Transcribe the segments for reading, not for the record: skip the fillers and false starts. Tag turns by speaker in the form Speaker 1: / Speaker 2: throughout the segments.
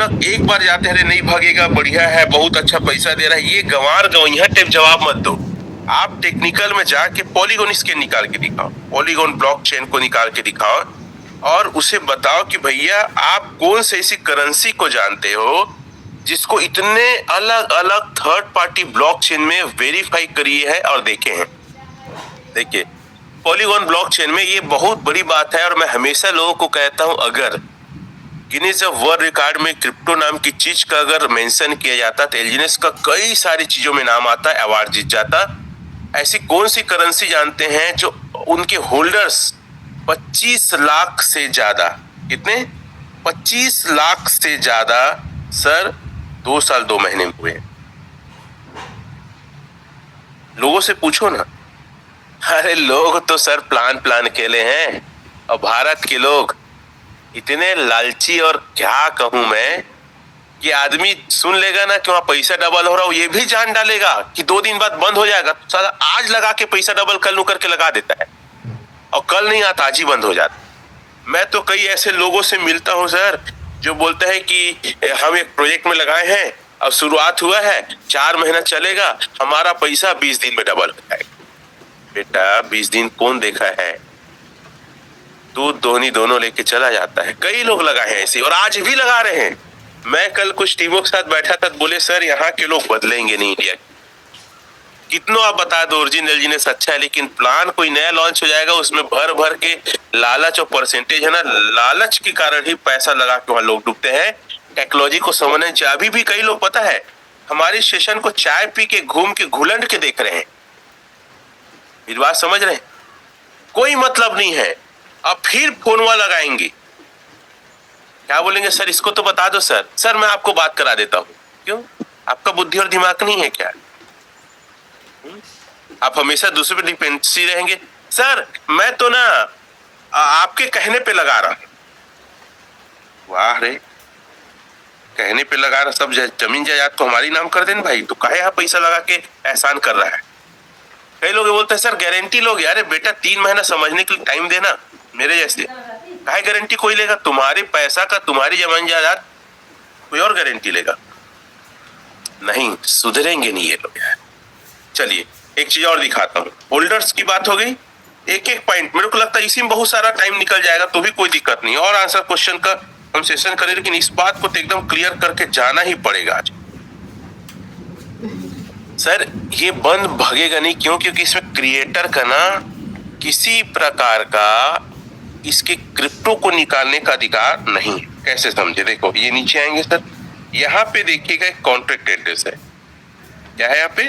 Speaker 1: ना एक बार जाते हैं, अरे नहीं भागेगा, बढ़िया है, बहुत अच्छा पैसा दे रहा है, ये गंवार गवैया टाइप जवाब मत दो। आप टेक्निकल में जाके पॉलीगॉन स्कैन निकाल के दिखाओ, पॉलीगॉन ब्लॉकचेन को निकाल के दिखाओ और उसे बताओ कि भैया आप कौन सी ऐसी करेंसी को जानते हो जिसको इतने अलग अलग थर्ड पार्टी ब्लॉकचेन में वेरीफाई करिए है और देखे हैं। देखिए पॉलीगॉन ब्लॉकचेन में ये बहुत बड़ी बात है और मैं हमेशा लोगों को कहता हूं, अगर गिनीज वर्ल्ड रिकॉर्ड में क्रिप्टो नाम की चीज का अगर मेंशन किया जाता तो एलजीएनएस का कई सारी चीजों में नाम आता, अवार्ड जीत जाता। ऐसी कौन सी करेंसी जानते हैं जो उनके होल्डर्स 25 लाख से ज्यादा, कितने 25 लाख से ज्यादा सर 2 साल 2 महीने में हुए। लोगों से पूछो ना, अरे लोग तो सर प्लान खेले हैं और भारत के लोग इतने लालची और क्या कहूं मैं कि आदमी सुन लेगा ना कि वहां पैसा डबल हो रहा हो, ये भी जान डालेगा कि 2 दिन बाद बंद हो जाएगा, तो साला आज लगा के पैसा डबल कल नु करके लगा देता है और कल नहीं आता, आज ही बंद हो जाता। मैं तो कई ऐसे लोगों से मिलता हूं सर जो बोलते हैं कि हम एक प्रोजेक्ट में लगाए हैं, अब शुरुआत हुआ है, 4 महीना चलेगा, हमारा पैसा 20 दिन में डबल हो जाएगा। बेटा 20 दिन कौन देखा है, दूध दोहनी दोनों लेके चला जाता है। कई लोग लगाए हैं ऐसे और आज भी लगा रहे हैं। मैं कल कुछ टीमों के साथ बैठा था, बोले सर यहाँ के लोग बदलेंगे नहीं इंडिया। कितनों आप बता दो ओरिजिनल जीनेस अच्छा है, लेकिन प्लान कोई नया लॉन्च हो जाएगा उसमें भर भर के लालच और परसेंटेज है ना, लालच के कारण ही पैसा लगा के वहां लोग डूबते हैं। टेक्नोलॉजी को समझने चाहिए। अभी भी कई लोग पता है हमारे सेशन को चाय पी के घूम के घुलंड के देख रहे हैं। इस बात समझ रहे हैं, कोई मतलब नहीं है। अब फिर फोनवा लगाएंगे, क्या बोलेंगे सर इसको तो बता दो सर। सर मैं आपको बात करा देता हूं। क्यों, आपका बुद्धि और दिमाग नहीं है क्या? आप हमेशा दूसरे पे डिपेंडेंसी रहेंगे। सर मैं तो ना आपके कहने पे लगा रहा हूं। वाह रे, कहने पे लगा रहा, सब जमीन जायदाद को हमारी नाम कर देना भाई, तो काहे यहाँ पैसा लगा के एहसान कर रहा है। कई लोग बोलते हैं सर गारंटी लोगे, अरे बेटा 3 महीना समझने के लिए टाइम देना। मेरे जैसे काहे गारंटी कोई लेगा? तुम्हारे पैसा का, तुम्हारी जमीन जायदाद कोई और गारंटी लेगा? नहीं, सुधरेंगे नहीं ये लोग यार। चलिए एक चीज और दिखाता हूँ। होल्डर्स की बात हो गई, एक एक पॉइंट मेरे को लगता है इसी में बहुत सारा टाइम निकल जाएगा, तो भी कोई दिक्कत नहीं, और आंसर क्वेश्चन का हम सेशन करें, लेकिन इस बात को तो एकदम क्लियर करके जाना ही पड़ेगा आज। सर ये बंद भागेगा नहीं, क्यों? क्योंकि इसमें क्रिएटर का ना किसी प्रकार का इसके क्रिप्टो को निकालने का अधिकार नहीं है। कैसे समझे? देखो ये नीचे आएंगे सर, यहाँ पे देखिएगा एक कॉन्ट्रैक्ट एड्रेस है। क्या है यहाँ पे?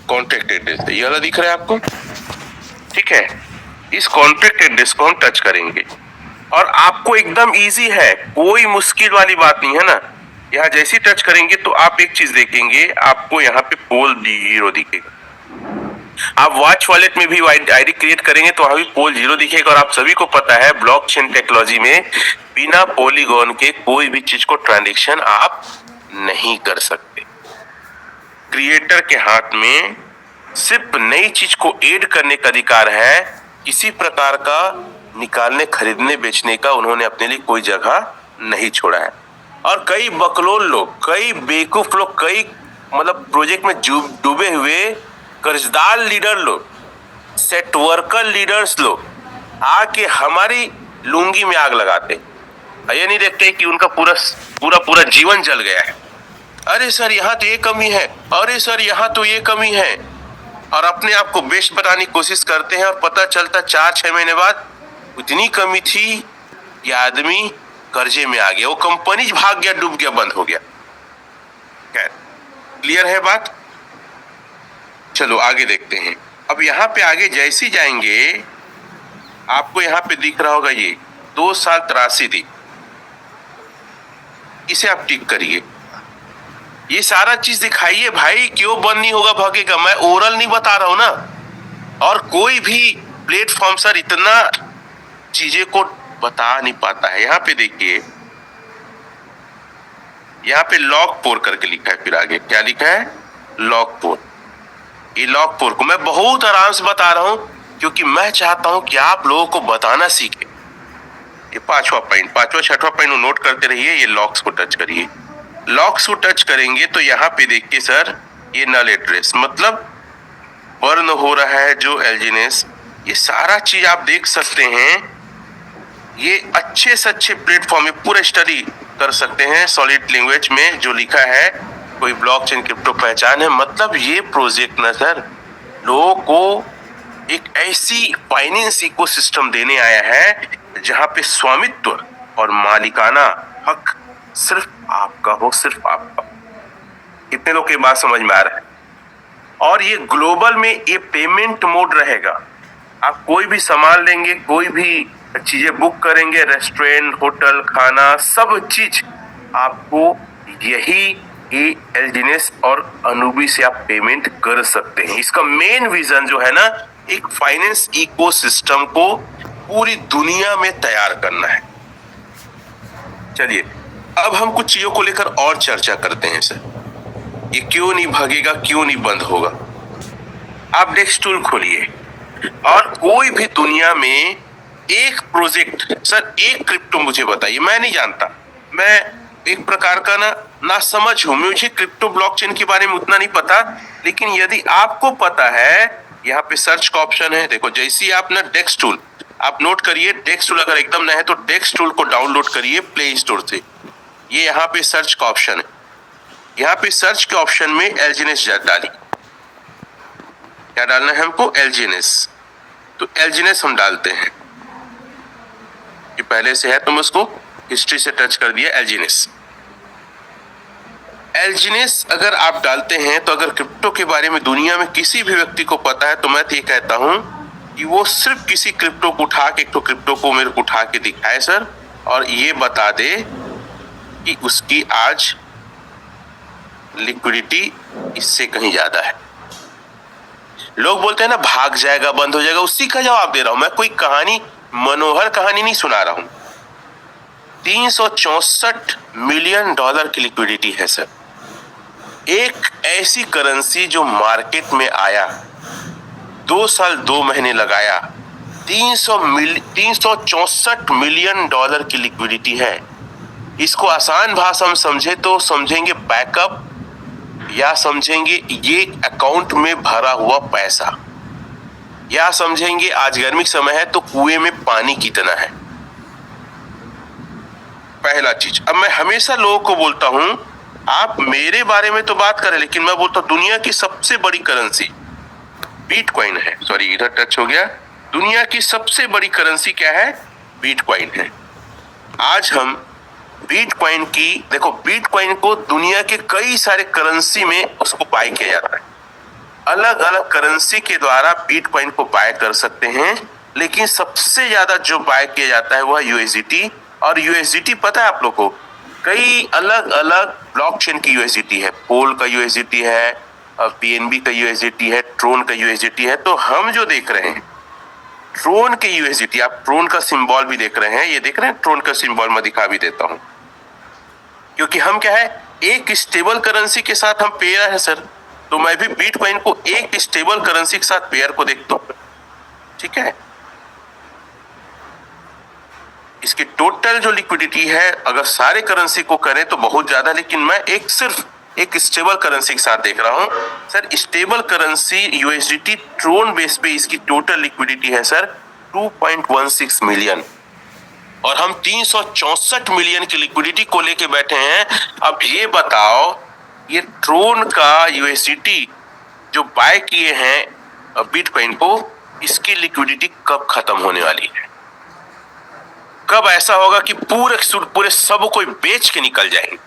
Speaker 1: कॉन्ट्रैक्ट एड्रेस है, ये वाला दिख रहा है आपको, ठीक है। इस कॉन्ट्रैक्ट एड्रेस को हम टच करेंगे और आपको एकदम इजी है, कोई मुश्किल वाली बात नहीं है ना। यहाँ जैसे टच करेंगे तो आप एक चीज देखेंगे, आपको यहाँ पे पोल 0 दिखेगा। आप वॉच वॉलेट में भी आईडी क्रिएट करेंगे तो वहां भी पोल 0 दिखेगा। और आप सभी को पता है ब्लॉकचेन टेक्नोलॉजी में बिना पॉलीगॉन के कोई भी चीज को ट्रांजैक्शन आप नहीं कर सकते। क्रिएटर के हाथ में सिर्फ नई चीज को ऐड करने का अधिकार है, किसी प्रकार का निकालने, खरीदने, बेचने का उन्होंने अपने लिए कोई जगह नहीं छोड़ा है। और कई बकलोल लोग, कई बेवकूफ लोग, कई मतलब प्रोजेक्ट में डूबे हुए कर्जदार लीडर लोग, सेट वर्कर लीडर्स लोग आके हमारी लुंगी में आग लगाते, ये नहीं देखते कि उनका पूरा जीवन जल गया है। अरे सर यहाँ तो ये कमी है, अरे सर यहाँ तो ये कमी है, और अपने आप को बेस्ट बनाने की कोशिश करते हैं और पता चलता 4-6 महीने बाद इतनी कमी थी कि आदमी कर्जे में आ गया, वो कंपनी भाग गया, डूब गया, बंद हो गया। क्लियर है बात? चलो आगे देखते हैं। अब यहाँ पे आगे जैसे जाएंगे आपको यहाँ पे दिख रहा होगा ये 2 साल 83 दिन, इसे आप टिक करिए। ये सारा चीज दिखाइए भाई, क्यों बंद नहीं होगा, भागेगा। मैं ओरल नहीं बता रहा हूं ना, और कोई भी प्लेटफॉर्म सर इतना चीजें को बता नहीं पाता है। यहाँ पे देखिए, यहाँ पे लॉक पोर करके लिखा है, फिर आगे क्या लिखा है? लॉक पोर। ये लॉक पोर को मैं बहुत आराम से बता रहा हूं क्योंकि मैं चाहता हूं कि आप लोगों को बताना सीखे। ये 5वां पॉइंट, 5वां 6वां पॉइंट नोट करते रहिए। ये लॉक्स को टच करिए, लॉक्स को टच करेंगे तो यहाँ पे देखिए सर, ये नल एड्रेस मतलब बर्न हो रहा है जो एल्जीनेस, ये सारा चीज आप देख सकते हैं। ये अच्छे से अच्छे प्लेटफॉर्म में पूरा स्टडी कर सकते हैं सॉलिड लैंग्वेज में जो लिखा है, कोई ब्लॉकचेन क्रिप्टो पहचान है। मतलब ये प्रोजेक्ट ना सर लोगों को एक ऐसी फाइनेंस इकोसिस्टम देने आया है जहां पे स्वामित्व और मालिकाना हक सिर्फ आपका हो, सिर्फ आपका। कितने लोग की बात समझ में आ रहा है? और ये ग्लोबल में ये पेमेंट मोड रहेगा। आप कोई भी सामान लेंगे, कोई भी चीजें बुक करेंगे, रेस्टोरेंट, होटल, खाना, सब चीज आपको यही ये एल्जीनेस और अनुबी से आप पेमेंट कर सकते हैं। इसका मेन विजन जो है ना, एक फाइनेंस इकोसिस्टम को पूरी दुनिया में तैयार करना है। चलिए अब हम कुछ चीजों को लेकर और चर्चा करते हैं सर। ये क्यों नहीं भागेगा, क्यों नहीं बंद होगा? आप डेक्सटूल खोलिए और कोई भी दुनिया में एक प्रोजेक्ट, सर एक क्रिप्टो मुझे बताइए, मैं नहीं जानता, मैं एक प्रकार का ना समझ हूं, मुझे क्रिप्टो ब्लॉकचेन के बारे में उतना नहीं पता। लेकिन यदि आपको पता है, यहाँ पे सर्च का ऑप्शन है, देखो जैसे आप ना डेक्सटूल, आप नोट करिए, डेक्सटूल अगर एकदम नया है तो डेक्सटूल को डाउनलोड करिए प्ले स्टोर से। ये यहाँ पे सर्च का ऑप्शन है, यहाँ पे सर्च के ऑप्शन में एल्जीनेस डालिए। क्या डालना है हमको? एल्जीनेस। तो एल्जीनेस हम डालते हैं, ये पहले से है तो मैं उसको हिस्ट्री से टच कर दिया। एल्जीनेस, एल्जीनेस अगर आप डालते हैं तो अगर क्रिप्टो के बारे में दुनिया में किसी भी व्यक्ति को पता है तो मैं तो ये कहता हूं कि वो सिर्फ किसी क्रिप्टो को उठा के, एक तो क्रिप्टो को मेरे को उठा के दिखाए सर, और ये बता दे कि उसकी आज लिक्विडिटी इससे कहीं ज्यादा है। लोग बोलते हैं ना भाग जाएगा, बंद हो जाएगा, उसी का जवाब दे रहा हूं मैं। कोई कहानी, मनोहर कहानी नहीं सुना रहा हूं। 364 मिलियन डॉलर की लिक्विडिटी है सर। एक ऐसी करेंसी जो मार्केट में आया, 2 साल 2 महीने लगाया, 364 मिलियन डॉलर की लिक्विडिटी है। इसको आसान भाषा में समझे तो समझेंगे बैकअप, या समझेंगे ये अकाउंट में भरा हुआ पैसा, या समझेंगे आज गर्मी का समय है तो कुएं में पानी कितना है। पहला चीज। अब मैं हमेशा लोगों को बोलता हूं, आप मेरे बारे में तो बात करें, लेकिन मैं बोलता हूं दुनिया की सबसे बड़ी करेंसी बिटकॉइन है। सॉरी, इधर टच हो गया। दुनिया की सबसे बड़ी करेंसी क्या है? बिटकॉइन है। आज हम बिटकॉइन की, देखो बिटकॉइन को दुनिया के कई सारे करेंसी में उसको बाय किया जाता है। अलग अलग करेंसी के द्वारा बिटकॉइन को बाय कर सकते हैं, लेकिन सबसे ज्यादा जो बाय किया जाता है वह यूएसडीटी। और यूएसडीटी पता है आप लोग को, कई अलग अलग ब्लॉकचेन की यूएसडीटी है। पोल का यूएसडीटी है, पीएनबी का यूएसडीटी है, ट्रोन का यूएसडीटी है। तो हम जो देख रहे हैं ट्रोन के यूएसडीटी, आप ट्रोन का सिंबल भी देख रहे हैं, ये देख रहे हैं ट्रोन का सिंबल, मैं दिखा भी देता हूं। क्योंकि हम क्या है, एक स्टेबल करेंसी के साथ हम पेयर है सर, तो मैं भी बिटकॉइन को एक स्टेबल करेंसी के साथ पेयर को देखता हूं। ठीक है, इसकी टोटल जो लिक्विडिटी है अगर सारे करेंसी को करें तो बहुत ज्यादा, लेकिन मैं सिर्फ एक स्टेबल करेंसी के साथ देख रहा हूं sir. Stable currency USDT Tron base पे इसकी टोटल लिक्विडिटी है सर 2.16 मिलियन, और हम 364 मिलियन की लिक्विडिटी को लेके बैठे हैं। अब ये बताओ, ये ट्रोन का यूएसडीटी जो बाय किए हैं बिटकॉइन को, इसकी लिक्विडिटी कब खत्म होने वाली है? कब ऐसा होगा कि पूरे सब कोई बेच के निकल जाएंगे?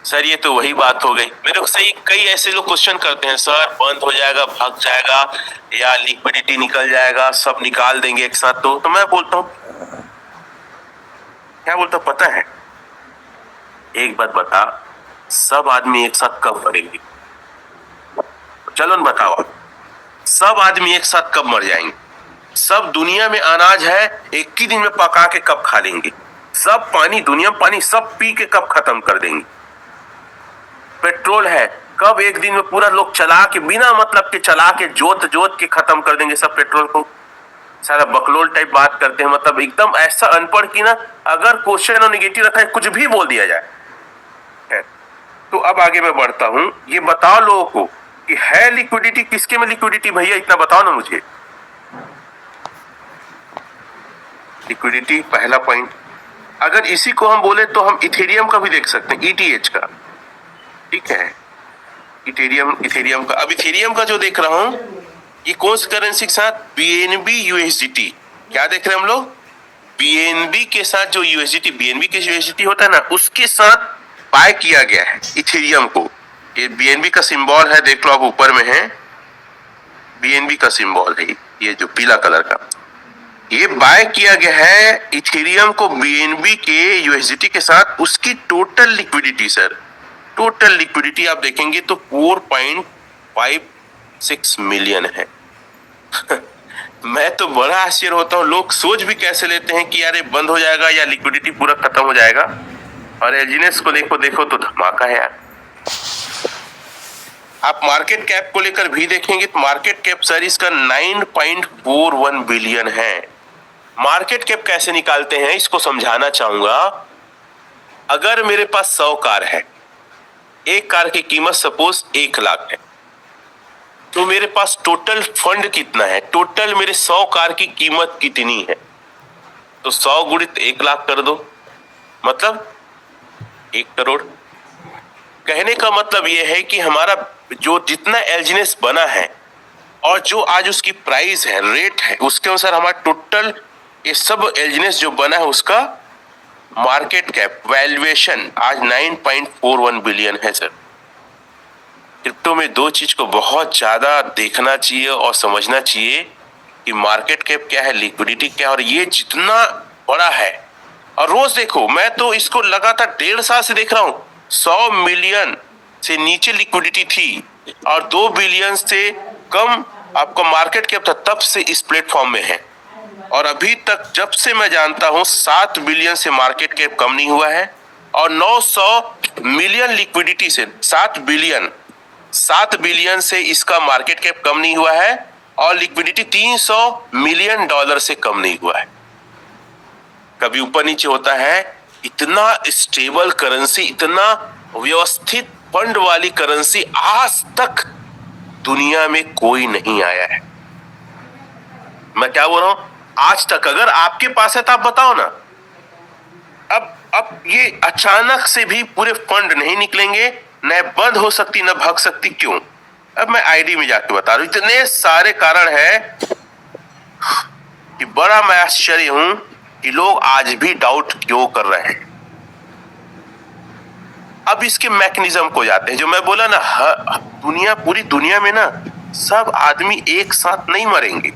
Speaker 1: सर ये तो वही बात हो गई। मेरे को सही कई ऐसे लोग क्वेश्चन करते हैं, सर बंद हो जाएगा, भाग जाएगा, या लिक्विडिटी निकल जाएगा, सब निकाल देंगे एक साथ। तो मैं बोलता हूं, क्या बोलता पता है? एक बात बता, सब आदमी एक साथ कब मरेंगे? चलो न बताओ, सब आदमी एक साथ कब मर जाएंगे? सब दुनिया में अनाज है, एक ही दिन में पका के कब खा लेंगे? सब पानी, दुनिया में पानी सब पी के कब खत्म कर देंगे? पेट्रोल है, कब एक दिन में पूरा लोग चला के, बिना मतलब के चला के, जोत के खत्म कर देंगे सब पेट्रोल को। सारा बकलोल टाइप बात करते हैं, मतलब एकदम ऐसा अनपढ़ की ना, अगर क्वेश्चन और निगेटिव रखा है कुछ भी बोल दिया जाए। है। तो अब आगे मैं बढ़ता हूं, ये बताओ लोगों को कि है लिक्विडिटी, किसके में लिक्विडिटी भैया, इतना बताओ ना मुझे। लिक्विडिटी पहला पॉइंट। अगर इसी को हम बोले तो हम इथेरियम का भी देख सकते हैं, ईटीएच का, ठीक है, इथेरियम का। अब इथेरियम का जो देख रहा हूं, ये कौन सी करेंसी के साथ, बीएनबी यूएसडीटी। क्या देख रहे हैं हम लोग, बीएनबी के साथ, जो यूएसडीटी, बीएनबी के यूएसडीटी होता है ना, उसके साथ बाय किया गया है इथेरियम को। ये बीएनबी का सिंबल है, देख लो आप ऊपर में है, बीएनबी का सिंबल है ये जो पीला कलर का, ये बाय किया गया है इथेरियम को बीएनबी के यूएसडीटी के साथ। उसकी total liquidity sir, total liquidity आप देखेंगे तो 4.56 मिलियन है। मैं तो बड़ा आश्चर्य होता हूँ, लोग सोच भी कैसे लेते हैं कि यार ये बंद हो जाएगा या लिक्विडिटी पूरा खत्म हो जाएगा। और एलजीनेस को देखो तो धमाका है यार। आप मार्केट कैप को लेकर भी देखेंगे तो मार्केट कैप सर इसका 9.41 बिलियन है। मार्केट कैप कैसे निकालते हैं इसको समझाना चाहूंगा। अगर मेरे पास 100 कार है, एक कार की कीमत सपोज 1 लाख है, तो मेरे पास टोटल फंड कितना है, टोटल मेरे 100 कार की कीमत कितनी है, तो 100 गुणित 1 लाख कर दो, मतलब 1 करोड़। कहने का मतलब यह है कि हमारा जो जितना एलजीनेस बना है और जो आज उसकी प्राइस है, रेट है, उसके अनुसार हमारा टोटल ये सब एलजीनेस जो बना है उसका मार्केट कैप वैल्यूएशन आज 9.41 बिलियन है सर। क्रिप्टो में 2 चीज को बहुत ज्यादा देखना चाहिए और समझना चाहिए कि मार्केट कैप क्या है, लिक्विडिटी क्या है, और ये जितना बड़ा है। और रोज देखो, मैं तो इसको लगातार 1.5 साल से देख रहा हूं, 100 मिलियन से नीचे लिक्विडिटी थी और 2 बिलियन से कम आपका मार्केट कैप था, तब से इस प्लेटफॉर्म में है। और अभी तक जब से मैं जानता हूं 7 बिलियन से मार्केट कैप कम नहीं हुआ है और 900 मिलियन लिक्विडिटी से 7 बिलियन से इसका मार्केट कैप कम नहीं हुआ है और लिक्विडिटी 300 मिलियन डॉलर से कम नहीं हुआ है। कभी ऊपर नीचे होता है। इतना स्टेबल करेंसी, इतना व्यवस्थित फंड वाली करेंसी आज तक दुनिया में कोई नहीं आया है। मैं क्या बोल रहा हूं, आज तक। अगर आपके पास है तो आप बताओ ना। अब ये अचानक से भी पूरे फंड नहीं निकलेंगे, न बंद हो सकती न भाग सकती, क्यों? अब मैं आईडी में जाके बता रहा हूं। इतने सारे कारण है कि बड़ा मैं आश्चर्य हूं कि लोग आज भी डाउट क्यों कर रहे हैं। अब इसके मैकेनिज्म को जाते हैं, जो मैं बोला ना, पूरी दुनिया में ना सब आदमी एक साथ नहीं मरेंगे।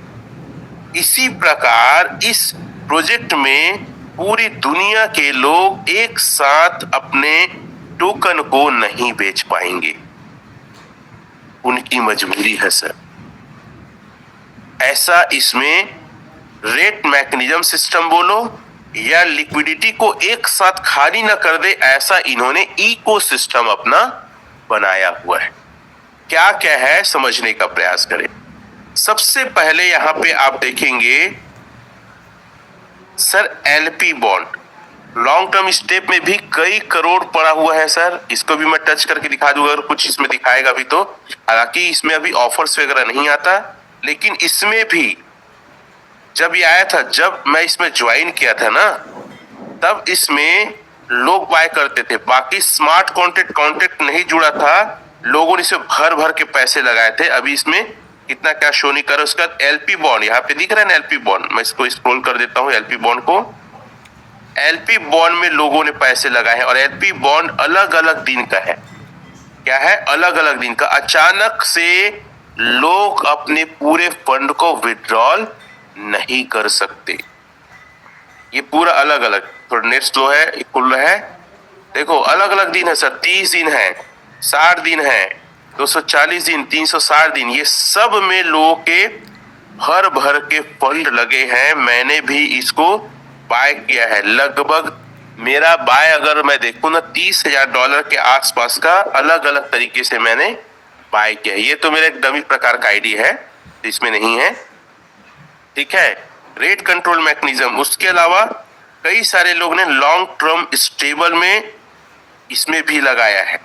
Speaker 1: इसी प्रकार इस प्रोजेक्ट में पूरी दुनिया के लोग एक साथ अपने टोकन को नहीं बेच पाएंगे, उनकी मजबूरी है सर। ऐसा इसमें रेट मैकेनिज्म सिस्टम बोलो या लिक्विडिटी को एक साथ खाली ना कर दे, ऐसा इन्होंने इकोसिस्टम अपना बनाया हुआ है। क्या क्या है समझने का प्रयास करें। सबसे पहले यहां पे आप देखेंगे sir LP bond, long term step में भी कई करोड़ पड़ा हुआ है सर। इसको भी मैं टच करके दिखा दूंगा अगर कुछ इसमें दिखाएगा भी तो। हालांकि इसमें अभी ऑफर्स वगैरह नहीं आता, लेकिन इसमें भी जब ये आया था, जब मैं इसमें ज्वाइन किया था ना, तब इसमें लोग बाय करते थे। बाकी स्मार्ट कॉन्ट्रैक्ट नहीं जुड़ा था, लोगों ने इसे भर भर के पैसे लगाए थे। अभी इसमें कितना क्या शो नहीं कर रहा। उसका एलपी बॉन्ड यहाँ पे दिख रहा है ना, एलपी बॉन्ड, मैं इसको स्क्रॉल कर देता हूँ एलपी बॉन्ड को। एलपी बॉन्ड में लोगों ने पैसे लगाए हैं और एलपी बॉन्ड अलग अलग दिन का है। क्या है? अलग अलग दिन का। अचानक से लोग अपने पूरे फंड को विड्रॉल नहीं कर सकते। ये पूरा अलग अलग, थोड़ा नेट स्लो है, खुल रहा है, देखो अलग अलग दिन है सर। 30 दिन है, 60 दिन है, 240 दिन, 360 दिन, ये सब में लोगों के भर भर के फंड लगे हैं। मैंने भी इसको बाय किया है। लगभग मेरा बाय अगर मैं देखूं ना $30,000 के आसपास का अलग अलग तरीके से मैंने बाय किया है। ये तो मेरा एक डमी प्रकार का आईडी है, इसमें नहीं है, ठीक है। रेट कंट्रोल मैकेनिज्म, उसके अलावा कई सारे लोग ने लॉन्ग टर्म स्टेबल में इसमें भी लगाया है।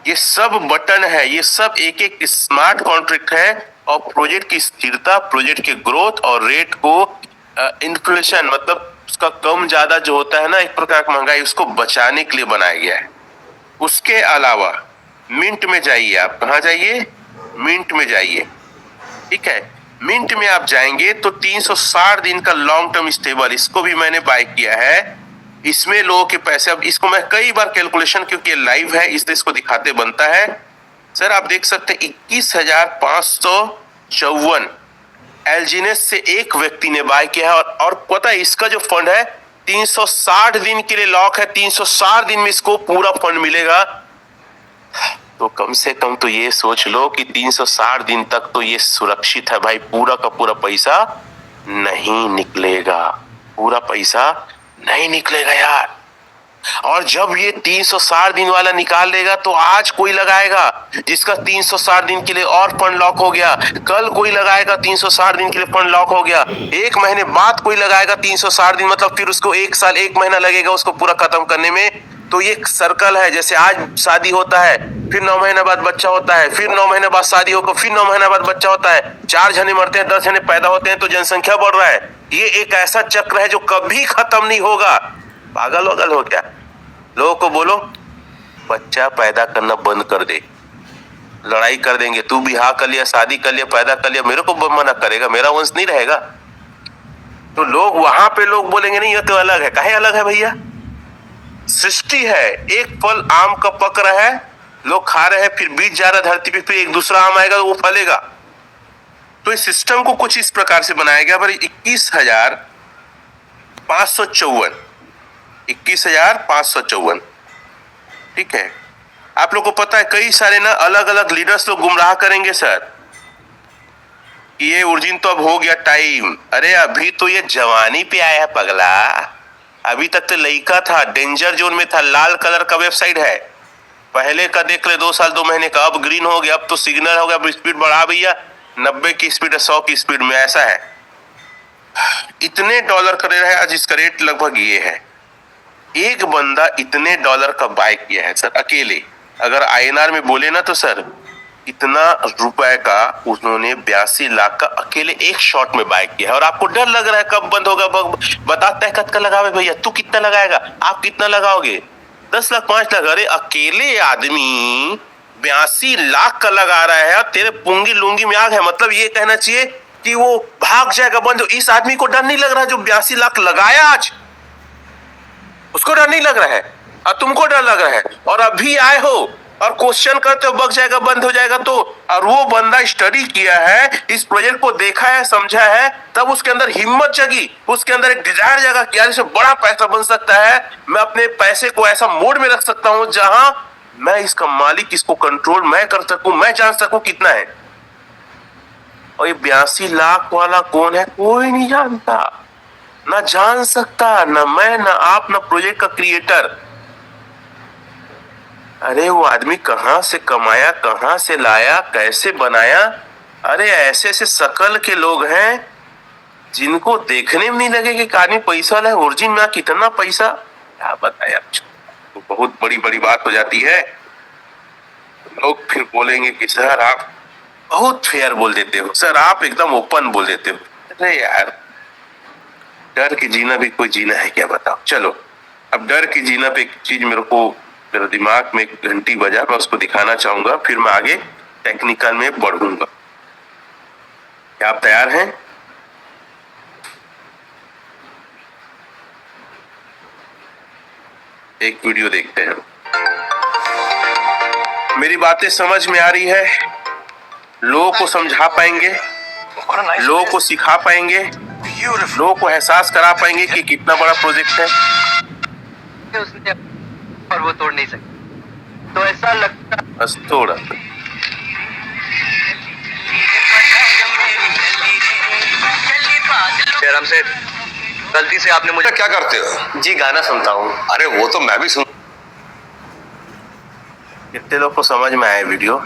Speaker 1: ये सब बटन है, ये सब एक एक स्मार्ट कॉन्ट्रैक्ट है और प्रोजेक्ट की स्थिरता, प्रोजेक्ट के ग्रोथ और रेट को इन्फ्लेशन मतलब उसका कम ज्यादा जो होता है ना, एक प्रकार की महंगाई, उसको बचाने के लिए बनाया गया है। उसके अलावा मिंट में जाइए, आप कहाँ जाइए, मिंट में जाइए, ठीक है। मिंट में आप जाएंगे तो 360 दिन का लॉन्ग टर्म स्टेबल, इसको भी मैंने बाय किया है। इसमें लोगों के पैसे, अब इसको मैं कई बार कैलकुलेशन, क्योंकि ये लाइव है इसलिए इसको दिखाते बनता है। सर आप देख सकते हैं 21,554 एलजीनेस से एक व्यक्ति ने बाय किया है और पता है इसका जो फंड है 360 दिन के लिए लॉक है। 360 दिन में इसको पूरा फंड मिलेगा। तो कम से कम तो ये सोच लो कि 360 दिन तक तो ये सुरक्षित है भाई, पूरा का पूरा पैसा नहीं निकलेगा, पूरा पैसा नहीं निकलेगा यार। और जब ये 360 दिन वाला निकाल लेगा तो आज कोई लगाएगा जिसका 360 दिन के लिए और फंड लॉक हो गया, कल कोई लगाएगा 360 दिन के लिए फंड लॉक हो गया, एक महीने बाद कोई लगाएगा 360 दिन, मतलब फिर उसको एक साल 1 महीना लगेगा उसको पूरा खत्म करने में। तो ये एक सर्कल है, जैसे आज शादी होता है, फिर 9 महीने बाद बच्चा होता है, फिर 9 महीने बाद शादी होकर फिर 9 महीने बाद बच्चा होता है, 4 जने मरते हैं, 10 जने पैदा होते हैं, तो जनसंख्या बढ़ रहा है। ये एक ऐसा चक्र है जो कभी खत्म नहीं होगा। पागल वगल हो क्या? लोगों को बोलो बच्चा पैदा करना बंद कर दे, लड़ाई कर देंगे। तू भी हाँ कर लिया, शादी कर लिया, पैदा कर लिया, मेरे को मना करेगा, मेरा वंश नहीं रहेगा। तो लोग वहां पे लोग बोलेंगे नहीं ये तो अलग है। काहे अलग है भैया? सृष्टि है, एक फल आम का पक रहा है, लोग खा रहे हैं, फिर बीज जा रहा है धरती पे, फिर एक दूसरा आम आएगा वो फलेगा। तो इस सिस्टम को कुछ इस प्रकार से बनाया गया। पर 21,554 ठीक है। आप लोग को पता है कई सारे ना अलग अलग लीडर्स लोग गुमराह करेंगे सर, ये उर्जिन तो अब हो गया टाइम। अरे अभी तो ये जवानी पे आया है पगला, अभी तक तो लड़का था, डेंजर जोन में था। लाल कलर का वेबसाइट है, पहले का देख ले 2 साल 2 महीने का, अब ग्रीन हो गया, अब तो सिग्नल हो गया, अब स्पीड बढ़ा भैया, 90 की स्पीड है, 100 की स्पीड में, ऐसा है। इतने डॉलर का रेट है आज, इसका रेट लगभग ये है। एक बंदा इतने डॉलर का बाय किया है सर अकेले, अगर आईएनआर में बोले ना तो सर इतना रुपए का उन्होंने 82 लाख का अकेले एक शॉट में बाय किया है। और आपको डर लग रहा है कब बंद होगा, बता तहकत का लगावे भैया, तू कितना लगाएगा, आप कितना लगाओगे? 10 लाख 5 लाख? अरे अकेले आदमी 82 लाख का लगा रहा है, तेरे पुंगी लुंगी में आग है, मतलब ये कहना चाहिए कि वो भाग जाएगा बंद। इस आदमी को डर नहीं लग रहा जो 82 लाख लगाया आज, उसको डर नहीं लग रहा है और तुमको डर लग रहा है, और अभी आए हो और क्वेश्चन करते हो बग जाएगा बंद हो जाएगा तो। और वो बंदा स्टडी किया है, इस प्रोजेक्ट को देखा है, समझा है, तब उसके अंदर हिम्मत जगी, उसके अंदर एक डिजायर जगा कि यार इससे बड़ा पैसा बन सकता है, मैं अपने पैसे को ऐसा मोड में रख सकता हूं जहां मैं इसका मालिक, इसको कंट्रोल मैं कर सकूं, मैं जान सकूं कितना है। और ये 82 लाख वाला कौन है कोई नहीं जानता, ना जान सकता, ना मैं, ना आप, ना प्रोजेक्ट का क्रिएटर। अरे वो आदमी कहां से कमाया, कहां से लाया, कैसे बनाया? अरे ऐसे ऐसे शकल के लोग हैं जिनको देखने में नहीं लगे कि आदमी पैसा वाला है, ओरिजिन में कितना पैसा, क्या बताया। तो बहुत बड़ी बड़ी बात हो जाती है। लोग फिर बोलेंगे कि सर आप बहुत फेयर बोल देते हो, सर आप एकदम ओपन बोल देते हो। अरे यार डर के जीना भी कोई जीना है क्या, बताओ। चलो अब डर के जीना पे एक चीज मेरे दिमाग में एक घंटी बजा, मैं उसको दिखाना चाहूंगा, फिर मैं आगे टेक्निकल में बढ़ूंगा। क्या आप तैयार हैं? एक वीडियो देखते हैं। मेरी बातें समझ में आ रही है? लोगों को समझा पाएंगे, लोगों को सिखा पाएंगे, लोगों को एहसास करा पाएंगे कि कितना बड़ा प्रोजेक्ट है।
Speaker 2: और वो तोड़ नहीं सकते, तो ऐसा लगता
Speaker 1: बस थोड़ा
Speaker 2: जयराम सेठ, गलती से आपने मुझे।
Speaker 3: क्या करते हो?
Speaker 2: जी गाना सुनता हूँ।
Speaker 3: अरे वो तो मैं भी सुन।
Speaker 1: कितने लोग को समझ में आया वीडियो?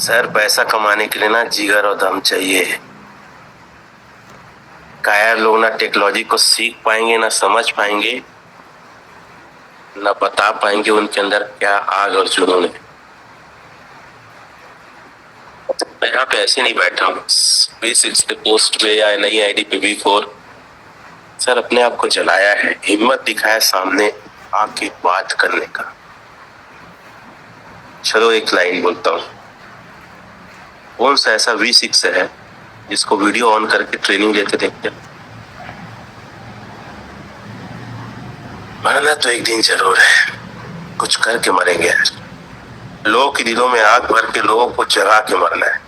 Speaker 1: सर पैसा कमाने के लिए ना जिगर और दम चाहिए। कायर लोग ना टेक्नोलॉजी को सीख पाएंगे, ना समझ पाएंगे, ना बता पाएंगे उनके अंदर क्या आग और जुनून है। मैं यहाँ पे ऐसे नहीं बैठा हूँ V6 के पोस्ट पे या नई आईडी पे V4। सर अपने आप को जलाया है, हिम्मत दिखाया सामने आके बात करने का। चलो एक लाइन बोलता हूँ, कौन सा ऐसा V6 है जिसको वीडियो ऑन करके ट्रेनिंग लेते देखते? मरना तो एक दिन जरूर है, कुछ करके मरेंगे यार। लोगों के दिलों में आग भर के लोगों को जगा के मरना है।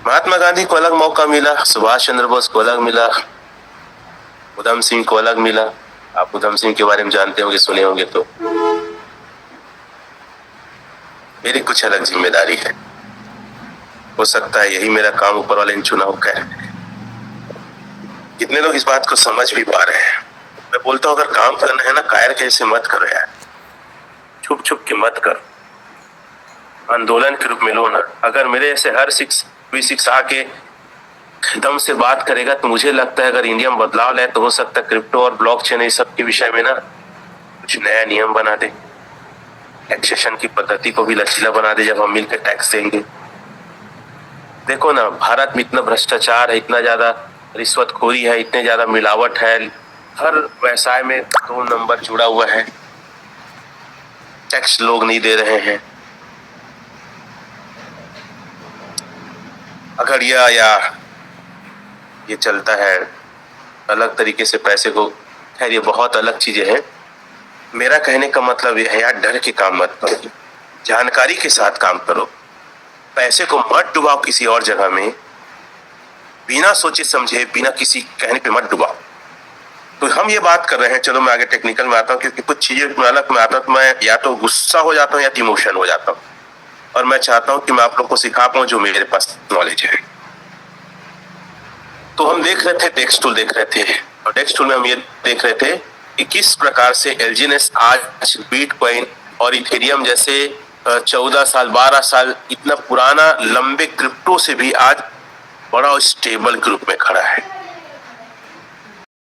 Speaker 1: महात्मा गांधी को अलग मौका मिला, सुभाष चंद्र बोस को अलग मिला, उधम सिंह को अलग मिला। आप उधम सिंह के बारे में जानते होंगे, सुने होंगे। तो मेरी कुछ अलग जिम्मेदारी है, हो सकता है यही मेरा काम ऊपर वाले ने चुनाव का है। कितने लोग इस बात को समझ भी पा रहे हैं? मैं बोलता हूँ अगर काम करना है ना, कायर कैसे मत करो यार, छुप छुप के मत करो, आंदोलन के रूप में लो ना। अगर मेरे ऐसे हर V6 आके दम से बात करेगा तो मुझे लगता है अगर इंडिया में बदलाव लाए तो हो सकता है क्रिप्टो और ब्लॉकचेन इस सब के विषय में ना कुछ नया नियम बना दे, टैक्सेशन की पद्धति को भी लचीला बना दे, जब हम मिलकर टैक्स देंगे। देखो ना, भारत में इतना भ्रष्टाचार है, इतना ज्यादा रिश्वतखोरी है, इतने ज्यादा मिलावट है, हर व्यवसाय में 2 नंबर जुड़ा हुआ है, टैक्स लोग नहीं दे रहे हैं। अगर ये चलता है अलग तरीके से पैसे को, खैर ये बहुत अलग चीजें हैं। मेरा कहने का मतलब यह है यार, डर के काम मत करो, जानकारी के साथ काम करो, पैसे को मत डुबाओ किसी और जगह में, बिना सोचे समझे, बिना किसी कहने पे मत डुबाओ। तो हम ये बात कर रहे हैं, चलो मैं आगे टेक्निकल में आता हूँ, क्योंकि कुछ चीजें में अलग में आता हूँ, मैं या तो गुस्सा हो जाता हूँ या इमोशन हो जाता हूँ, और मैं चाहता हूँ कि मैं आप लोग को सिखा पाऊँ जो मेरे पास नॉलेज है। तो हम देख रहे थे, डेक्स टूल देख रहे थे, और डेक्स टूल में हम ये देख रहे थे कि किस प्रकार से एलजीएनएस आज बिटकॉइन और इथेरियम जैसे 14 साल 12 साल इतना पुराना लंबे क्रिप्टो से भी आज बड़ा स्टेबल के रूप में खड़ा है।